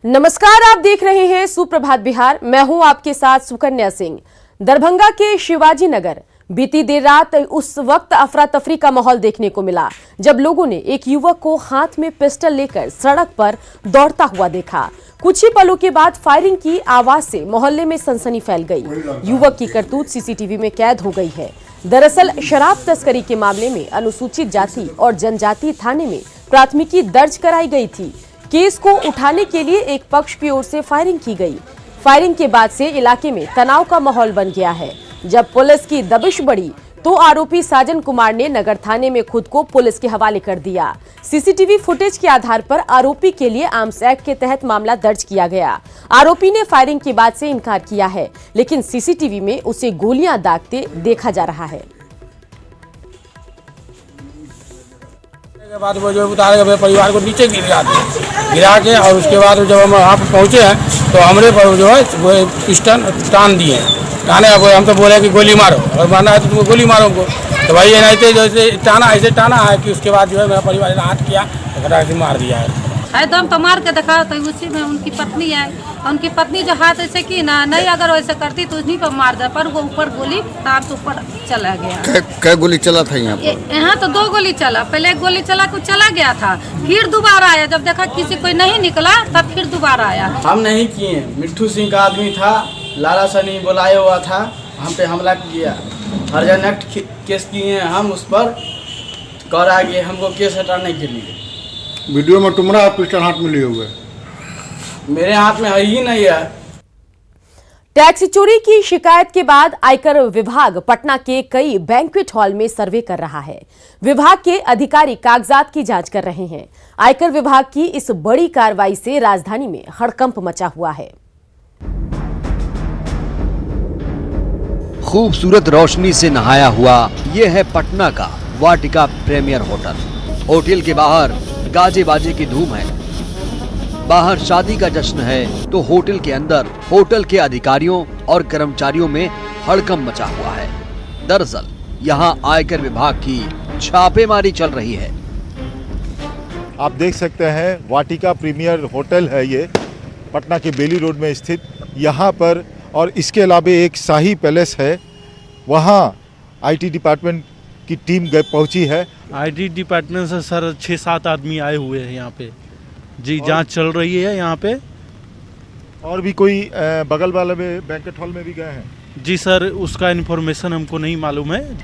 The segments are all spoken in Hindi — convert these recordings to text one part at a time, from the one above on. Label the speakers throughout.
Speaker 1: नमस्कार, आप देख रहे हैं सुप्रभात बिहार। मैं हूं आपके साथ सुकन्या सिंह। दरभंगा के शिवाजी नगर बीती देर रात उस वक्त अफरा तफरी का माहौल देखने को मिला जब लोगों ने एक युवक को हाथ में पिस्टल लेकर सड़क पर दौड़ता हुआ देखा। कुछ ही पलों के बाद फायरिंग की आवाज से मोहल्ले में सनसनी फैल गई। युवक की करतूत सीसीटीवी में कैद हो गई है। दरअसल शराब तस्करी के मामले में अनुसूचित जाति और जनजाति थाने में प्राथमिकी दर्ज कराई गई थी। केस को उठाने के लिए एक पक्ष की ओर से फायरिंग की गई। फायरिंग के बाद से इलाके में तनाव का माहौल बन गया है। जब पुलिस की दबिश बढ़ी तो आरोपी साजन कुमार ने नगर थाने में खुद को पुलिस के हवाले कर दिया। सीसीटीवी फुटेज के आधार पर आरोपी के लिए आर्म्स एक्ट के तहत मामला दर्ज किया गया। आरोपी ने फायरिंग के बाद से इनकार किया है, लेकिन सीसीटीवी में उसे गोलियां दागते देखा जा रहा है।
Speaker 2: के बाद वो जो उतारे गए परिवार को नीचे गिरा के और उसके बाद जब हम वहाँ पर पहुँचे हैं तो हमरे पर जो है वो पिस्टन टान दिए। टाने हम तो बोले कि गोली मारो और मारना है तो तुमको गोली मारो हमको। तो भाई ये नहीं जैसे ऐसे टाना है कि उसके बाद जो है मेरा परिवार ने हाथ किया तो घटा के मार दिया है।
Speaker 3: दम तो मार के दिखाओ तो उसी में उनकी पत्नी है। उनकी पत्नी जो हाथ ऐसे की ना, नहीं अगर वैसे करती तो उन्हीं पर मार दे, पर वो ऊपर गोली तार से ऊपर चला गया।
Speaker 4: क्या गोली चला था यहाँ पर?
Speaker 3: यहाँ तो 2 गोली चला। पहले एक गोली चला कुछ चला गया था, फिर दोबारा आया। जब देखा किसी कोई नहीं निकला तब फिर दोबारा आया।
Speaker 5: हम नहीं किए, मिट्ठू सिंह का आदमी था, लाला सनी बुलाया हुआ था, हम पे हमला किया। हरिजन एक्ट केस किए हैं हम उस पर, करा गए हमको केस हटाने के लिए।
Speaker 4: वीडियो में तुम्हारा पिस्टल हाथ में लिए हुए?
Speaker 5: मेरे हाथ में है ही नहीं है।
Speaker 1: टैक्स चोरी की शिकायत के बाद आयकर विभाग पटना के कई बैंक्वेट हॉल में सर्वे कर रहा है। विभाग के अधिकारी कागजात की जांच कर रहे हैं। आयकर विभाग की इस बड़ी कार्रवाई से राजधानी में हड़कंप मचा हुआ है।
Speaker 6: खूबसूरत रोशनी से नहाया हुआ ये है पटना का वाटिका प्रीमियर होटल। होटल के बाहर गाजे बाजे की धूम है। बाहर शादी का जश्न है तो होटल के अंदर होटल के अधिकारियों और कर्मचारियों में हड़कंप मचा हुआ है। दरअसल यहाँ आयकर विभाग की छापेमारी चल रही है।
Speaker 7: आप देख सकते हैं वाटिका प्रीमियर होटल है ये, पटना के बेली रोड में स्थित। यहाँ पर और इसके अलावा एक शाही पैलेस है, वहाँ आईटी डिपार्टमेंट की टीम पहुंची है।
Speaker 8: आईटी डिपार्टमेंट से सर 6-7 आदमी आए हुए हैं यहाँ पे जी, जांच चल रही है यहाँ पे।
Speaker 7: और भी कोई बगल वाले में बैंकेट हॉल में भी गए हैं?
Speaker 8: जी सर, उसका इन्फॉर्मेशन हमको नहीं मालूम है।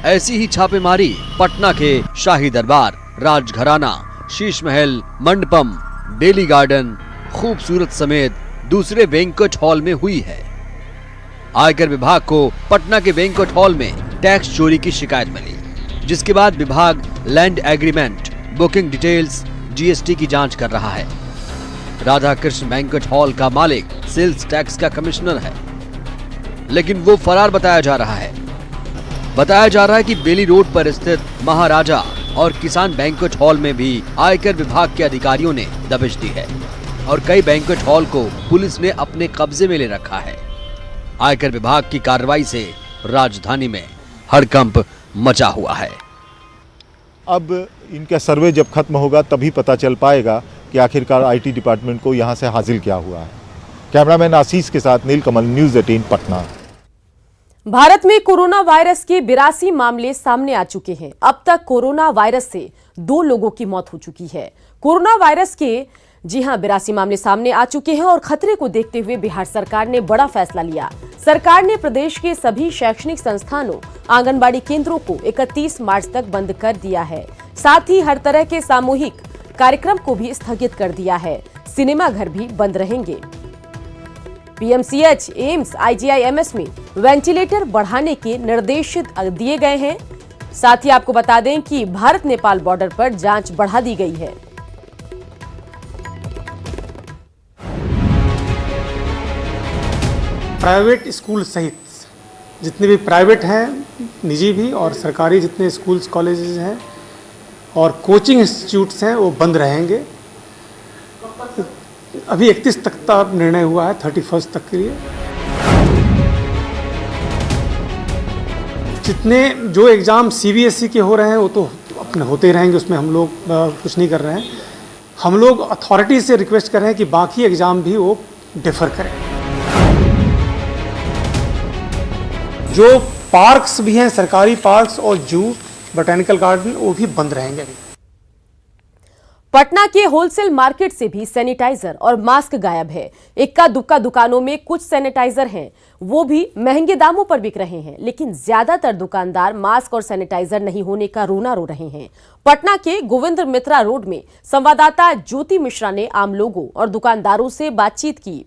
Speaker 6: ऐसी ही छापेमारी पटना के शाही दरबार, राजघराना, शीश महल, मंडपम, बेली गार्डन, खूबसूरत समेत दूसरे बैंक्वेट हॉल में हुई है। आयकर विभाग को पटना के बैंक्वेट हॉल में टैक्स चोरी की शिकायत मिली, जिसके बाद विभाग land agreement, booking details, GST की जांच कर रहा है। राधा कृष्ण बैंक्वेट हॉल का मालिक सेल्स टैक्स का कमिश्नर है, लेकिन वो फरार बताया जा रहा है। बताया जा रहा है कि बेली रोड पर स्थित महाराजा और किसान बैंक्वेट हॉल में भी आयकर विभाग के अधिकारियों ने दबिश दी है और कई बैंक्वेट हॉल को पुलिस ने अपने कब्जे में ले रखा है। आयकर विभाग की कार्रवाई से राजधानी में हड़कंप मचा हुआ है।
Speaker 7: अब इनका सर्वे जब खत्म होगा तभी पता चल पाएगा कि आखिरकार आईटी डिपार्टमेंट को यहाँ से हासिल क्या हुआ है। कैमरामैन आशीष के साथ नीलकमल, न्यूज़ 18 पटना।
Speaker 1: भारत में कोरोना वायरस के 82 मामले सामने आ चुके हैं। अब तक कोरोना वायरस से 2 लोगों की मौत हो चुकी है। कोरोना वायरस के 82 मामले सामने आ चुके हैं और खतरे को देखते हुए बिहार सरकार ने बड़ा फैसला लिया। सरकार ने प्रदेश के सभी शैक्षणिक संस्थानों, आंगनबाड़ी केंद्रों को 31 मार्च तक बंद कर दिया है। साथ ही हर तरह के सामूहिक कार्यक्रम को भी स्थगित कर दिया है। सिनेमा घर भी बंद रहेंगे। पीएमसीएच, एम्स, आईजीआईएमएस में वेंटिलेटर बढ़ाने के निर्देश दिए गए हैं। साथ ही आपको बता दें कि भारत नेपाल बॉर्डर पर जांच बढ़ा दी गई है।
Speaker 9: प्राइवेट स्कूल सहित जितने भी प्राइवेट हैं, निजी भी और सरकारी जितने स्कूल्स कॉलेजेस हैं और कोचिंग इंस्टीट्यूट्स हैं वो बंद रहेंगे। अभी 31 तक का निर्णय हुआ है, 31 तक के लिए। जितने जो एग्ज़ाम सीबीएसई के हो रहे हैं वो तो अपने होते ही रहेंगे, उसमें हम लोग कुछ नहीं कर रहे हैं। हम लोग अथॉरिटी से रिक्वेस्ट कर रहे हैं कि बाकी एग्ज़ाम भी वो डिफ़र करें। जो पार्क्स भी हैं, सरकारी पार्क्स और जू, बोटैनिकल गार्डन, वो भी बंद रहेंगे अभी।
Speaker 1: पटना के होलसेल मार्केट से भी सैनिटाइजर और मास्क गायब है। इक्का दुक्का दुकानों में कुछ सैनिटाइजर हैं, वो भी महंगे दामों पर बिक रहे हैं, लेकिन ज्यादातर दुकानदार मास्क और सैनिटाइजर नहीं होने का रोना रो रहे हैं। पटना के गोविंद मित्रा रोड में संवाददाता ज्योति मिश्रा ने आम लोगों और दुकानदारों से बातचीत की।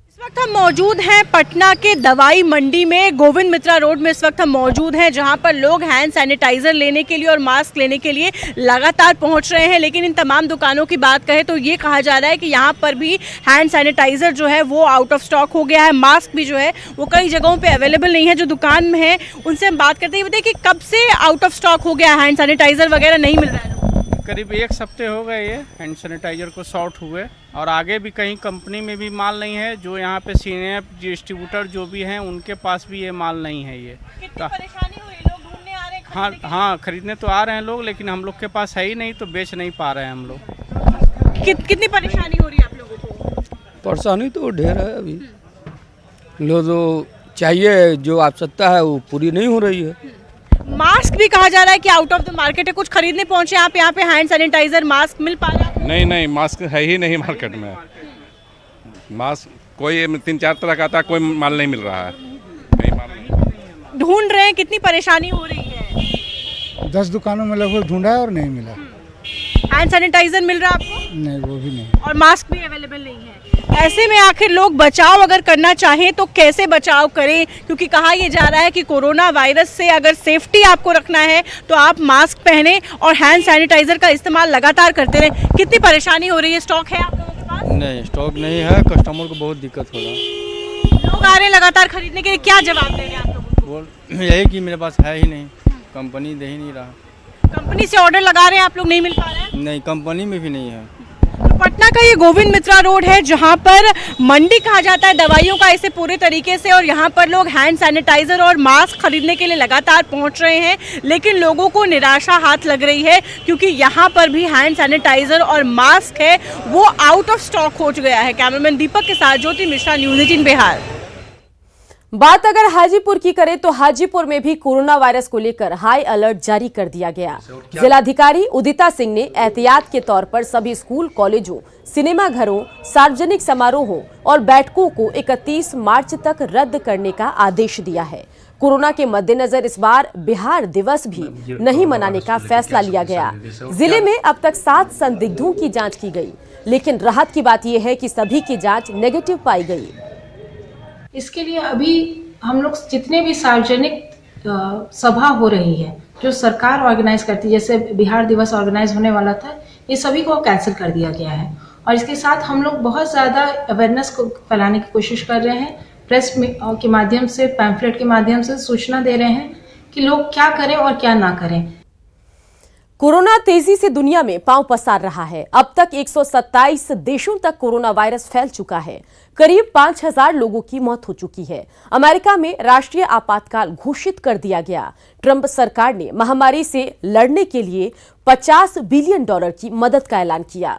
Speaker 10: इस वक्त हम मौजूद हैं पटना के दवाई मंडी में, गोविंद मित्रा रोड में इस वक्त हम मौजूद हैं, जहां पर लोग हैंड सैनिटाइजर लेने के लिए और मास्क लेने के लिए लगातार पहुंच रहे हैं। लेकिन इन तमाम दुकानों की बात करें तो ये कहा जा रहा है कि यहां पर भी हैंड सैनिटाइजर जो है वो आउट ऑफ स्टॉक हो गया है, मास्क भी जो है वो कई जगहों पर अवेलेबल नहीं है। जो दुकान में है उनसे हम बात करते हैं, बताइए कि कब से आउट ऑफ स्टॉक हो गया, हैंड सैनिटाइजर वगैरह नहीं मिल रहा है?
Speaker 2: करीब 1 हफ्ते हो गए ये हैंड सैनिटाइजर को शॉर्ट हुए, और आगे भी कहीं कंपनी में भी माल नहीं है। जो यहाँ पे सीनियर डिस्ट्रीब्यूटर जो भी हैं उनके पास भी ये माल नहीं है। ये
Speaker 10: कितनी परेशानी हुई, लोग ढूंढने आ रहे हैं?
Speaker 2: हाँ, खरीदने तो आ रहे हैं लोग, लेकिन हम लोग के पास है ही नहीं, तो बेच नहीं पा रहे हैं हम लोग।
Speaker 10: कितनी परेशानी हो रही है आप लोगों को?
Speaker 11: परेशानी तो ढेर है, अभी लोग जो चाहिए जो आवश्यकता है वो पूरी नहीं हो रही है।
Speaker 10: मास्क भी कहा जा रहा है कि आउट ऑफ द मार्केट है, कुछ खरीदने पहुंचे आप यहाँ पे, हैंड सैनिटाइजर मास्क मिल पा रहा है?
Speaker 12: नहीं, मास्क है ही नहीं मार्केट में। मास्क कोई 3-4 तरह का आता है, कोई माल नहीं मिल रहा है।
Speaker 10: ढूंढ रहे हैं, कितनी परेशानी हो रही है?
Speaker 13: 10 दुकानों में लगभग ढूंढा है और नहीं मिला।
Speaker 10: हैंड सैनिटाइजर मिल रहा है आपको?
Speaker 13: नहीं, वो भी नहीं।
Speaker 10: और मास्क भी अवेलेबल नहीं है। ऐसे में आखिर लोग बचाव अगर करना चाहें तो कैसे बचाव करें? क्योंकि कहा यह जा रहा है कि कोरोना वायरस से अगर सेफ्टी आपको रखना है तो आप मास्क पहने और हैंड सैनिटाइजर का इस्तेमाल लगातार करते रहें। कितनी परेशानी हो रही है? स्टॉक है आप लोगों के पास?
Speaker 11: नहीं, स्टॉक नहीं है, कस्टमर को बहुत दिक्कत हो रहा है।
Speaker 10: लोग आ रहे हैं लगातार खरीदने के लिए, क्या जवाब देंगे आप लोगों को?
Speaker 11: यही कि मेरे पास है ही नहीं, कंपनी दे ही नहीं रहा।
Speaker 10: कंपनी से ऑर्डर लगा रहे हैं आप लोग, नहीं मिल पा रहा है?
Speaker 11: नहीं, कंपनी में भी नहीं है।
Speaker 10: तो पटना का ये गोविंद मित्रा रोड है, जहां पर मंडी कहा जाता है दवाइयों का इसे पूरे तरीके से, और यहां पर लोग हैंड सैनिटाइजर और मास्क खरीदने के लिए लगातार पहुंच रहे हैं। लेकिन लोगों को निराशा हाथ लग रही है, क्योंकि यहां पर भी हैंड सैनिटाइजर और मास्क है वो आउट ऑफ स्टॉक हो गया है। कैमरामैन दीपक के साथ ज्योति मिश्रा, न्यूज़ 18 बिहार।
Speaker 1: बात अगर हाजीपुर की करें तो हाजीपुर में भी कोरोना वायरस को लेकर हाई अलर्ट जारी कर दिया गया। जिलाधिकारी उदिता सिंह ने एहतियात के तौर पर सभी स्कूल, कॉलेजों, सिनेमा घरों, सार्वजनिक समारोहों और बैठकों को 31 मार्च तक रद्द करने का आदेश दिया है। कोरोना के मद्देनजर इस बार बिहार दिवस भी नहीं मनाने का फैसला लिया गया। जिले में अब तक 7 संदिग्धों की जांच की गई, लेकिन राहत की बात यह है कि सभी की जांच नेगेटिव पाई गई।
Speaker 14: इसके लिए अभी हम लोग जितने भी सार्वजनिक सभा हो रही है जो सरकार ऑर्गेनाइज करती है, जैसे बिहार दिवस ऑर्गेनाइज होने वाला था, ये सभी को कैंसिल कर दिया गया है। और इसके साथ हम लोग बहुत ज़्यादा अवेयरनेस को फैलाने की कोशिश कर रहे हैं, प्रेस के माध्यम से, पैम्फलेट के माध्यम से सूचना दे रहे हैं कि लोग क्या करें और क्या ना करें।
Speaker 1: कोरोना तेजी से दुनिया में पांव पसार रहा है। अब तक 127 देशों तक कोरोना वायरस फैल चुका है। करीब 5000 लोगों की मौत हो चुकी है। अमेरिका में राष्ट्रीय आपातकाल घोषित कर दिया गया। ट्रंप सरकार ने महामारी से लड़ने के लिए $50 बिलियन की मदद का ऐलान किया।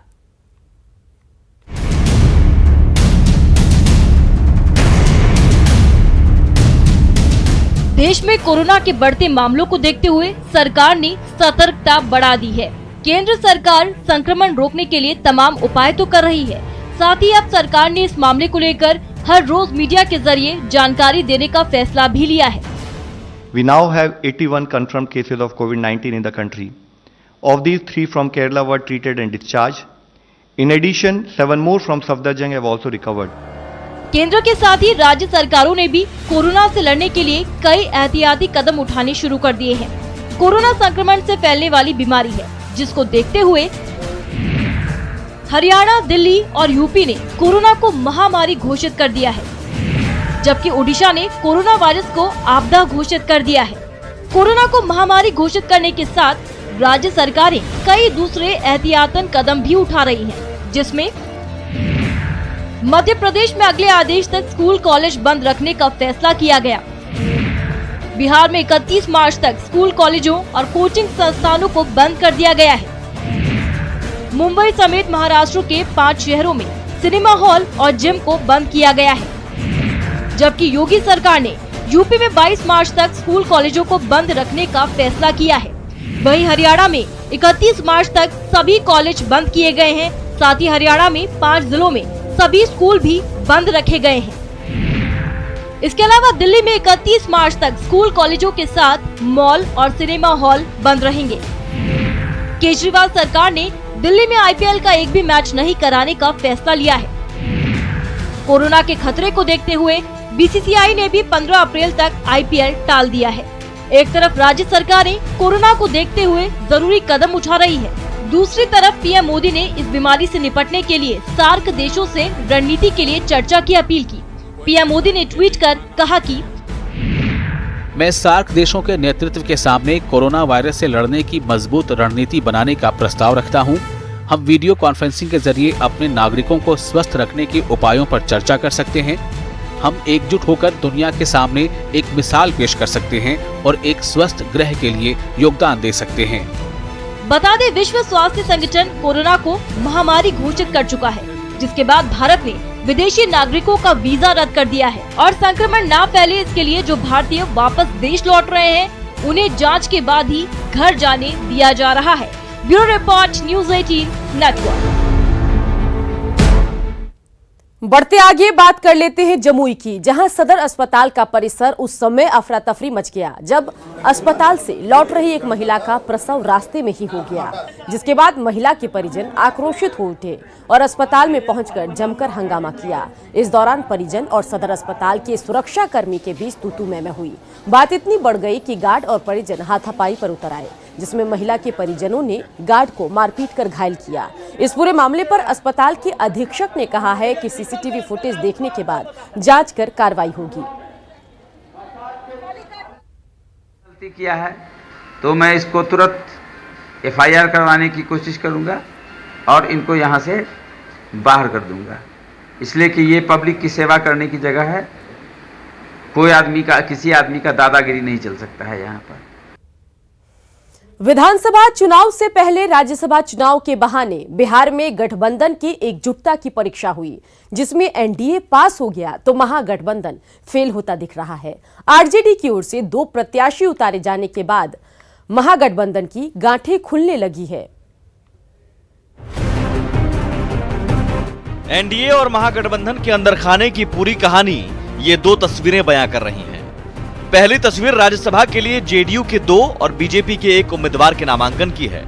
Speaker 15: देश में कोरोना के बढ़ते मामलों को देखते हुए सरकार ने सतर्कता बढ़ा दी है। केंद्र सरकार संक्रमण रोकने के लिए तमाम उपाय तो कर रही है, साथ ही अब सरकार ने इस मामले को लेकर हर रोज मीडिया के जरिए जानकारी देने का फैसला भी लिया है।
Speaker 16: We now have 81 confirmed cases of COVID-19 in the country. Of these, 3 from Kerala were treated and discharged. In addition, 7 more from Safdarjung have also recovered.
Speaker 15: केंद्र के साथ ही राज्य सरकारों ने भी कोरोना से लड़ने के लिए कई एहतियाती कदम उठाने शुरू कर दिए हैं। कोरोना संक्रमण से फैलने वाली बीमारी है, जिसको देखते हुए हरियाणा, दिल्ली और यूपी ने कोरोना को महामारी घोषित कर दिया है, जबकि ओडिशा ने कोरोना वायरस को आपदा घोषित कर दिया है। कोरोना को महामारी घोषित करने के साथ राज्य सरकारें कई दूसरे एहतियातन कदम भी उठा रही हैं, जिसमें मध्य प्रदेश में अगले आदेश तक स्कूल, कॉलेज बंद रखने का फैसला किया गया। बिहार में 31 मार्च तक स्कूल, कॉलेजों और कोचिंग संस्थानों को बंद कर दिया गया है। मुंबई समेत महाराष्ट्र के 5 शहरों में सिनेमा हॉल और जिम को बंद किया गया है। जबकि योगी सरकार ने यूपी में 22 मार्च तक स्कूल कॉलेजों को बंद रखने का फैसला किया है। वहीं हरियाणा में 31 मार्च तक सभी कॉलेज बंद किए गए हैं। साथ ही हरियाणा में 5 जिलों में सभी स्कूल भी बंद रखे गए हैं। इसके अलावा दिल्ली में 31 मार्च तक स्कूल कॉलेजों के साथ मॉल और सिनेमा हॉल बंद रहेंगे। केजरीवाल सरकार ने दिल्ली में आईपीएल का एक भी मैच नहीं कराने का फैसला लिया है। कोरोना के खतरे को देखते हुए बीसीसीआई ने भी 15 अप्रैल तक आईपीएल टाल दिया है। एक तरफ राज्य सरकारें कोरोना को देखते हुए जरूरी कदम उठा रही है, दूसरी तरफ पीएम मोदी ने इस बीमारी से निपटने के लिए सार्क देशों से रणनीति के लिए चर्चा की अपील की। पीएम मोदी ने ट्वीट कर कहा कि
Speaker 17: मैं सार्क देशों के नेतृत्व के सामने कोरोना वायरस से लड़ने की मजबूत रणनीति बनाने का प्रस्ताव रखता हूं। हम वीडियो कॉन्फ्रेंसिंग के जरिए अपने नागरिकों को स्वस्थ रखने के उपायों पर चर्चा कर सकते हैं। हम एकजुट होकर दुनिया के सामने एक मिसाल पेश कर सकते हैं और एक स्वस्थ ग्रह के लिए योगदान दे सकते हैं।
Speaker 15: बता दें, विश्व स्वास्थ्य संगठन कोरोना को महामारी घोषित कर चुका है, जिसके बाद भारत ने विदेशी नागरिकों का वीजा रद्द कर दिया है और संक्रमण ना फैले इसके लिए जो भारतीय वापस देश लौट रहे हैं उन्हें जांच के बाद ही घर जाने दिया जा रहा है। Bureau report, news 18 network.
Speaker 1: बढ़ते आगे बात कर लेते हैं जमुई की, जहां सदर अस्पताल का परिसर उस समय अफरा तफरी मच गया जब अस्पताल से लौट रही एक महिला का प्रसव रास्ते में ही हो गया, जिसके बाद महिला के परिजन आक्रोशित हो उठे और अस्पताल में पहुंचकर जमकर हंगामा किया। इस दौरान परिजन और सदर अस्पताल के सुरक्षा कर्मी के बीच तू-तू मैं हुई। बात इतनी बढ़ गई कि गार्ड और परिजन हाथापाई पर उतर आए, जिसमें महिला के परिजनों ने गार्ड को मारपीट कर घायल किया। इस पूरे मामले पर अस्पताल के अधीक्षक ने कहा है कि सीसीटीवी फुटेज देखने के बाद जांच कर कार्रवाई होगी।
Speaker 18: गलती किया है तो मैं इसको तुरंत एफआईआर करवाने की कोशिश करूंगा और इनको यहां से बाहर कर दूंगा, इसलिए कि ये पब्लिक की सेवा करने की जगह है। किसी आदमी का दादागिरी नहीं चल सकता है यहाँ पर।
Speaker 1: विधानसभा चुनाव से पहले राज्यसभा चुनाव के बहाने बिहार में गठबंधन की एकजुटता की परीक्षा हुई, जिसमें एनडीए पास हो गया तो महागठबंधन फेल होता दिख रहा है। आरजेडी की ओर से 2 प्रत्याशी उतारे जाने के बाद महागठबंधन की गांठें खुलने लगी है।
Speaker 19: एनडीए और महागठबंधन के अंदर खाने की पूरी कहानी ये 2 तस्वीरें बयां कर रही हैं। पहली तस्वीर राज्यसभा के लिए जेडीयू के 2 और बीजेपी के 1 उम्मीदवार के नामांकन की है,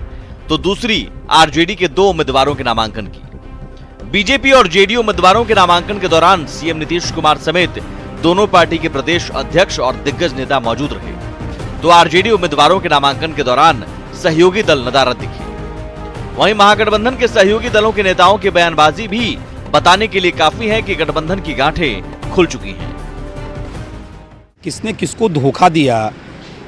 Speaker 19: तो दूसरी आरजेडी के 2 उम्मीदवारों के नामांकन की। बीजेपी और जेडीयू उम्मीदवारों के नामांकन के दौरान सीएम नीतीश कुमार समेत दोनों पार्टी के प्रदेश अध्यक्ष और दिग्गज नेता मौजूद रहे, तो आरजेडी उम्मीदवारों के नामांकन के दौरान सहयोगी दल नदारद दिखे। वहीं महागठबंधन के सहयोगी दलों के नेताओं की बयानबाजी भी बताने के लिए काफी है कि गठबंधन की गांठें खुल चुकी हैं।
Speaker 20: किसने किसको धोखा दिया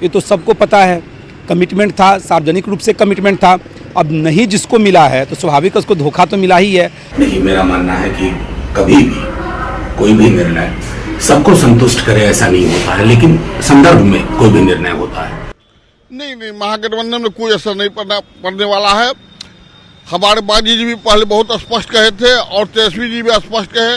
Speaker 20: ये तो सबको पता है। कमिटमेंट था, सार्वजनिक रूप से कमिटमेंट था, अब नहीं जिसको मिला है तो स्वाभाविक उसको धोखा तो मिला ही है।
Speaker 21: नहीं, मेरा मानना है कि कभी भी कोई भी निर्णय सबको संतुष्ट करे ऐसा नहीं होता है, लेकिन संदर्भ में कोई भी निर्णय होता है।
Speaker 4: नहीं, महागठबंधन में कोई असर नहीं पड़ने वाला है। हमारे बाजी जी भी पहले बहुत स्पष्ट कहे थे और तेजस्वी जी भी स्पष्ट कहे।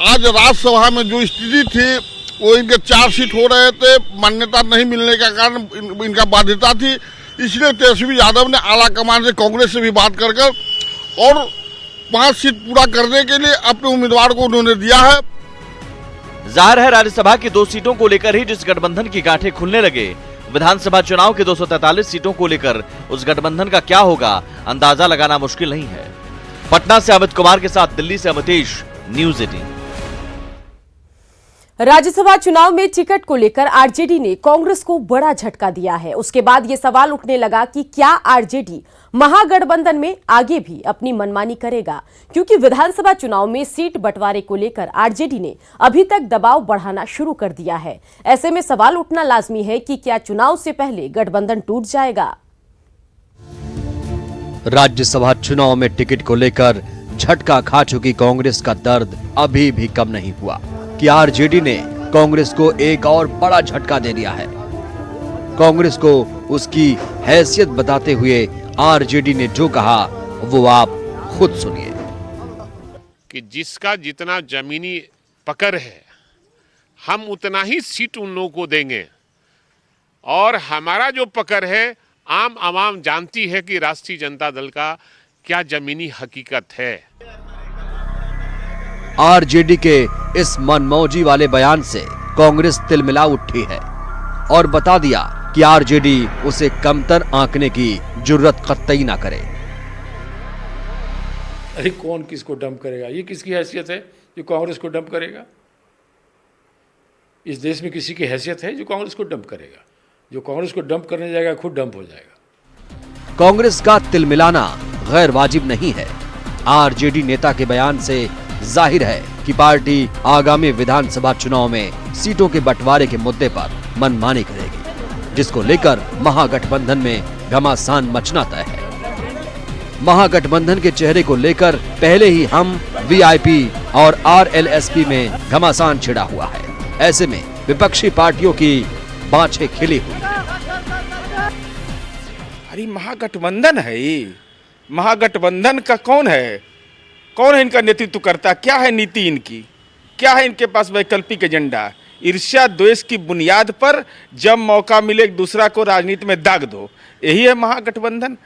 Speaker 4: आज राज्यसभा में जो स्थिति थी वो इनके 4 सीट हो रहे थे, मान्यता नहीं मिलने के कारण इनका बाध्यता थी, इसलिए तेजस्वी यादव ने आला कमान से कांग्रेस से भी बात कर और 5 सीट पूरा करने के लिए अपने उम्मीदवार को उन्होंने दिया है।
Speaker 19: जाहिर है राज्यसभा की 2 सीटों को लेकर ही जिस गठबंधन की गांठें खुलने लगे, विधानसभा चुनाव के 243 सीटों को लेकर उस गठबंधन का क्या होगा अंदाजा लगाना मुश्किल नहीं है। पटना से अमित कुमार के साथ दिल्ली से अमितेश, न्यूज़ 18।
Speaker 1: राज्यसभा चुनाव में टिकट को लेकर आरजेडी ने कांग्रेस को बड़ा झटका दिया है। उसके बाद ये सवाल उठने लगा कि क्या आरजेडी महागठबंधन में आगे भी अपनी मनमानी करेगा, क्योंकि विधानसभा चुनाव में सीट बंटवारे को लेकर आरजेडी ने अभी तक दबाव बढ़ाना शुरू कर दिया है। ऐसे में सवाल उठना लाजमी है कि क्या चुनाव से पहले गठबंधन टूट जाएगा।
Speaker 6: राज्यसभा चुनाव में टिकट को लेकर झटका खा चुकी कांग्रेस का दर्द अभी भी कम नहीं हुआ कि आरजेडी ने कांग्रेस को एक और बड़ा झटका दे दिया है। कांग्रेस को उसकी हैसियत बताते हुए आरजेडी ने जो कहा वो आप खुद सुनिए।
Speaker 3: कि जिसका जितना जमीनी पकड़ है हम उतना ही सीट उन लोगों को देंगे, और हमारा जो पकड़ है आम आवाम जानती है कि राष्ट्रीय जनता दल का क्या जमीनी हकीकत है।
Speaker 6: आरजेडी के इस मनमौजी वाले बयान से कांग्रेस तिलमिला उठी है और बता दिया कि आरजेडी उसे कमतर आंकने की जुर्रत कतई ना करे।
Speaker 22: अरे कौन किसको डंप करेगा? ये किसकी हैसियत है जो कांग्रेस को डंप करेगा? इस देश में किसी की हैसियत है जो कांग्रेस को डंप करेगा? जो कांग्रेस को डंप करने जाएगा खुद डंप हो जाएगा।
Speaker 6: कांग्रेस का तिलमिलाना गैर वाजिब नहीं है। आरजेडी नेता के बयान से जाहिर है कि पार्टी आगामी विधानसभा चुनाव में सीटों के बंटवारे के मुद्दे पर मनमानी करेगी, जिसको लेकर महागठबंधन में घमासान मचना तय है। महागठबंधन के चेहरे को लेकर पहले ही हम वीआईपी और आरएलएसपी में घमासान छिड़ा हुआ है। ऐसे में विपक्षी पार्टियों की बाँछें खिली हुई है।
Speaker 20: अरे महागठबंधन है ये, महागठबंधन का कौन है? कौन है इनका नेतृत्व करता? क्या है नीति इनकी? क्या है इनके पास वैकल्पिक एजेंडा? ईर्ष्या द्वेष की बुनियाद पर जब मौका मिले एक दूसरा को राजनीति में दाग दो, यही है महागठबंधन।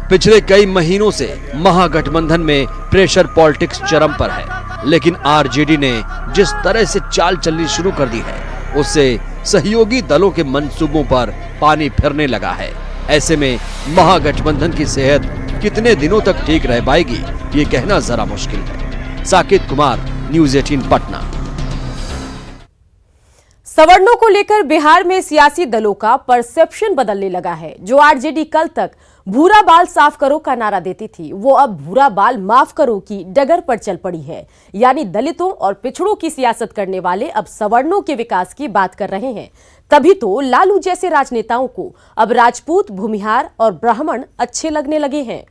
Speaker 6: पिछले कई महीनों से महागठबंधन में प्रेशर पॉलिटिक्स चरम पर है, लेकिन आरजेडी ने जिस तरह से चाल चलनी शुरू कर दी है उससे सहयोगी दलों के मंसूबों पर पानी फिरने लगा है। ऐसे में महागठबंधन की सेहत कितने दिनों तक ठीक रह पाएगी ये कहना जरा मुश्किल है। साकेत कुमार, न्यूज़ 18 पटना।
Speaker 1: सवर्णों को लेकर बिहार में सियासी दलों का परसेप्शन बदलने लगा है। जो आरजेडी कल तक भूरा बाल साफ करो का नारा देती थी, वो अब भूरा बाल माफ करो की डगर पर चल पड़ी है। यानी दलितों और पिछड़ों की सियासत करने वाले अब सवर्णों के विकास की बात कर रहे हैं। तभी तो लालू जैसे राजनेताओं को अब राजपूत, भूमिहार और ब्राह्मण अच्छे लगने लगे हैं।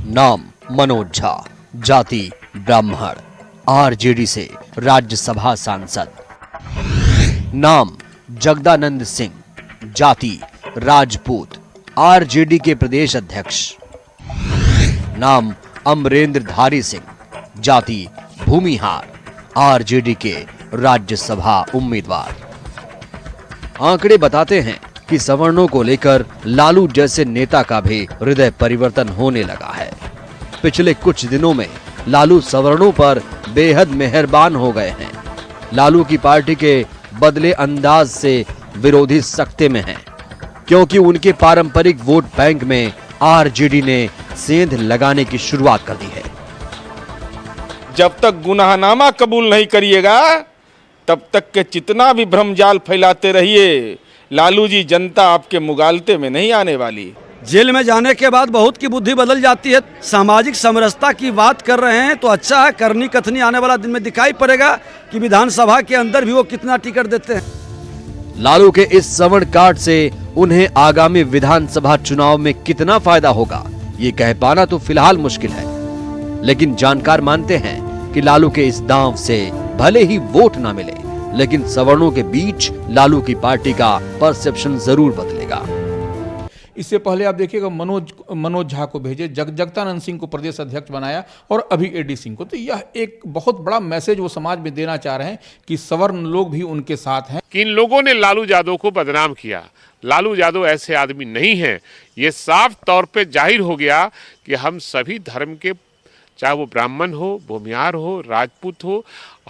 Speaker 6: नाम मनोज झा, जाति ब्राह्मण, आरजेडी से राज्यसभा सांसद। नाम जगदानंद सिंह, जाति राजपूत, आरजेडी के प्रदेश अध्यक्ष। नाम अमरेंद्र धारी सिंह, जाति भूमिहार, आरजेडी के राज्यसभा उम्मीदवार। आंकड़े बताते हैं कि सवर्णों को लेकर लालू जैसे नेता का भी हृदय परिवर्तन होने लगा है। पिछले कुछ दिनों में लालू सवर्णों पर बेहद मेहरबान हो गए हैं। लालू की पार्टी के बदले अंदाज से विरोधी सख्ते में हैं, क्योंकि उनके पारंपरिक वोट बैंक में आरजेडी ने सेंध लगाने की शुरुआत कर दी है।
Speaker 20: जब तक गुनाहनामा कबूल नहीं करिएगा तब तक के जितना भी भ्रमजाल फैलाते रहिए, लालू जी जनता आपके मुगालते में नहीं आने वाली।
Speaker 23: जेल में जाने के बाद बहुत की बुद्धि बदल जाती है। सामाजिक समरसता की बात कर रहे हैं तो अच्छा है, करनी कथनी आने वाला दिन में दिखाई पड़ेगा कि विधानसभा के अंदर भी वो कितना टिकट देते हैं।
Speaker 6: लालू के इस सवर्ण काट से उन्हें आगामी विधानसभा चुनाव में कितना फायदा होगा ये कह पाना तो फिलहाल मुश्किल है, लेकिन जानकार मानते हैं कि लालू के इस दांव से भले ही वोट ना मिले, लेकिन सवर्णों के बीच लालू की पार्टी का परसेप्शन जरूर बदलेगा।
Speaker 24: इससे पहले आप देखिएगा मनोज झा को भेजे, जगदानंद सिंह को प्रदेश अध्यक्ष बनाया और अभी एडी सिंह को। तो यह एक बहुत बड़ा मैसेज वो समाज में देना चाह रहे हैं कि सवर्ण लोग भी उनके साथ हैं।
Speaker 3: किन लोगों ने लालू यादव को बदनाम किया? लालू यादव ऐसे आदमी नहीं है। ये साफ तौर पे जाहिर हो गया कि हम सभी धर्म के, चाहे वो ब्राह्मण हो, भूमिहार हो, राजपूत हो,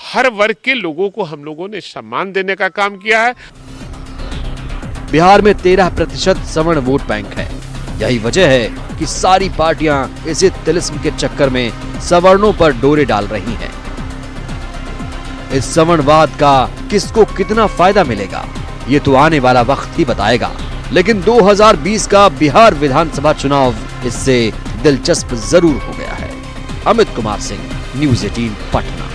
Speaker 3: हर वर्ग के लोगों को हम लोगों ने सम्मान देने का काम किया है।
Speaker 6: बिहार में 13% सवर्ण वोट बैंक है। यही वजह है कि सारी पार्टियां इसी तिलिस्म के चक्कर में सवर्णों पर डोरे डाल रही हैं। इस सवर्णवाद का किसको कितना फायदा मिलेगा ये तो आने वाला वक्त ही बताएगा, लेकिन 2020 का बिहार विधानसभा चुनाव इससे दिलचस्प जरूर हो गया है। अमित कुमार सिंह, न्यूज़ 18 पटना।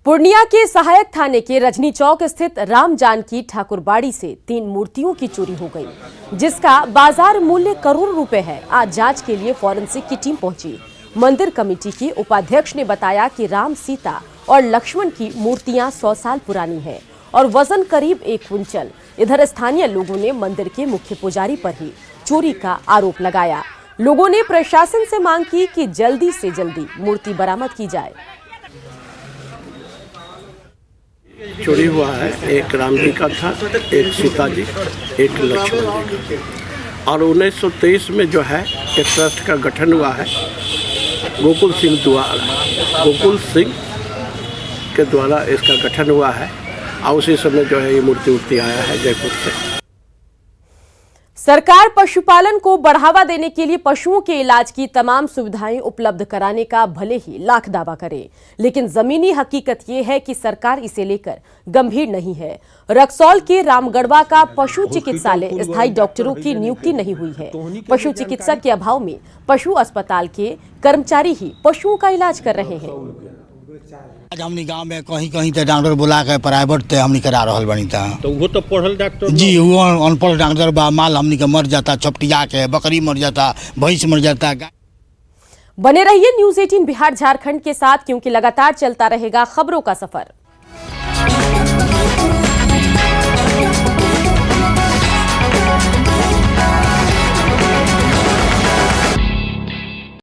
Speaker 1: पूर्णिया के सहायक थाने के रजनी चौक स्थित राम जानकी ठाकुरबाड़ी से 3 मूर्तियों की चोरी हो गई, जिसका बाजार मूल्य करोड़ रुपए है। आज जांच के लिए फॉरेंसिक की टीम पहुंची। मंदिर कमेटी के उपाध्यक्ष ने बताया कि राम, सीता और लक्ष्मण की मूर्तियां 100 साल पुरानी है और वजन करीब 1 क्विंटल। इधर स्थानीय लोगों ने मंदिर के मुख्य पुजारी पर ही चोरी का आरोप लगाया। लोगों ने प्रशासन से मांग की कि जल्दी से जल्दी मूर्ति बरामद की जाए।
Speaker 5: चोरी हुआ है, एक राम जी का था, एक सीता जी, एक लक्ष्मण जी का। और 1923 में जो है एक ट्रस्ट का गठन हुआ है गोकुल सिंह द्वारा, गोकुल सिंह के द्वारा इसका गठन हुआ है और उसी समय जो है ये मूर्ति आया है जयपुर से।
Speaker 1: सरकार पशुपालन को बढ़ावा देने के लिए पशुओं के इलाज की तमाम सुविधाएं उपलब्ध कराने का भले ही लाख दावा करे, लेकिन जमीनी हकीकत ये है कि सरकार इसे लेकर गंभीर नहीं है। रक्सौल के रामगढ़वा का पशु चिकित्सालय स्थायी डॉक्टरों की नियुक्ति नहीं हुई है। पशु चिकित्सक के अभाव में पशु अस्पताल के कर्मचारी ही पशुओं का इलाज कर रहे हैं।
Speaker 7: आज हमनी गांव में कहीं कहीं तो डॉक्टर बुला के प्राइवेट ते हमनी करा रहल बनी था।
Speaker 8: तो वो तो पढ़ल डॉक्टर
Speaker 7: जी, वो अनपढ़ डॉक्टर बा। माल हमनी के मर जाता, छपटिया के बकरी मर जाता, भैंस मर जाता।
Speaker 1: बने रहिए न्यूज़ 18 बिहार झारखंड के साथ, क्योंकि लगातार चलता रहेगा खबरों का सफर।